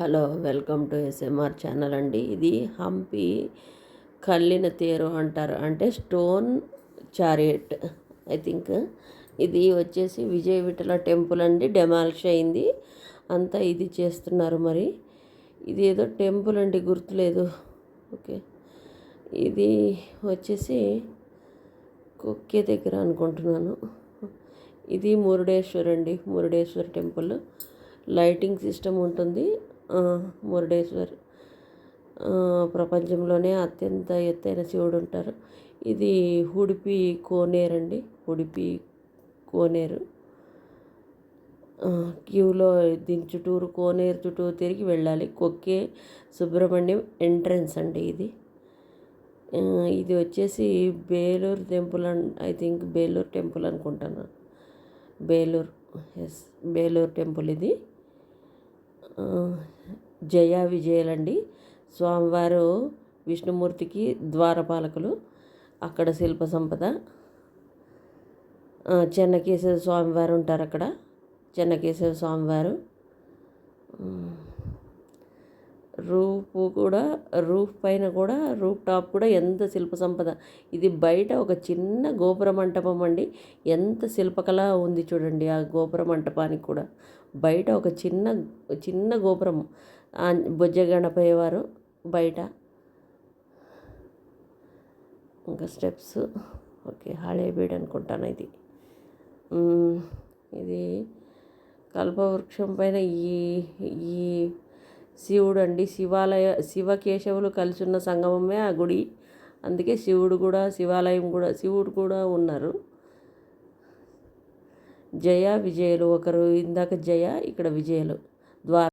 Hello, welcome to SMR channel అండి. ఇది హంపి కల్లిన తేరు అంటారు, అంటే స్టోన్ చారియట్ ఐ థింక్. ఇది వచ్చేసి విజయ విఠల టెంపుల్ అండి, డెమాలిష్ అయింది అంతా. ఇది చేస్తున్నారు మరి. ఇది ఏదో టెంపుల్ అండి, గుర్తులేదు. ఓకే, ఇది వచ్చేసి కొక్కే దగ్గర అనుకుంటున్నాను. ఇది మురుడేశ్వర్ అండి, మురుడేశ్వర్ టెంపుల్. లైటింగ్ సిస్టమ్ ఉంటుంది. మురుడేశ్వర్ ప్రపంచంలోనే అత్యంత ఎత్తైన శివుడు ఉంటారు. ఇది ఉడిపి కోనేరు అండి, ఉడిపి కోనేరు. క్యూలో దీని చుట్టూరు, కోనేరు చుట్టూరు తిరిగి వెళ్ళాలి. కొక్కే సుబ్రహ్మణ్యం ఎంట్రన్స్ అండి ఇది. ఇది వచ్చేసి Belur temple I think, Belur temple అనుకుంటాను. బేలూరు, ఎస్, బేలూరు టెంపుల్ ఇది. జయ విజయలండి. స్వామివారు విష్ణుమూర్తికి ద్వారపాలకులు. అక్కడ శిల్ప సంపద. చెన్నకేశవ స్వామివారు ఉంటారు అక్కడ, చెన్నకేశవ స్వామివారు. రూఫ్ పైన కూడా, రూఫ్ టాప్ కూడా ఎంత శిల్ప సంపద. ఇది బయట ఒక చిన్న గోపుర మంటపం అండి. ఎంత శిల్పకళ ఉంది చూడండి ఆ గోపుర మంటపానికి కూడా. బయట ఒక చిన్న గోపురం, బొజ్జ గణపయ్య వారు బయట. ఇంకా స్టెప్స్. ఓకే, హళేబీడు అనుకుంటాను ఇది. ఇది కల్పవృక్షం పైన ఈ శివుడు అండి. శివకేశవులు కలిసి ఉన్న సంగమమే ఆ గుడి. అందుకే శివుడు కూడా, శివాలయం కూడా, శివుడు కూడా ఉన్నారు. జయ విజయులు, ఒకరు ఇందాక జయ, ఇక్కడ విజయులు.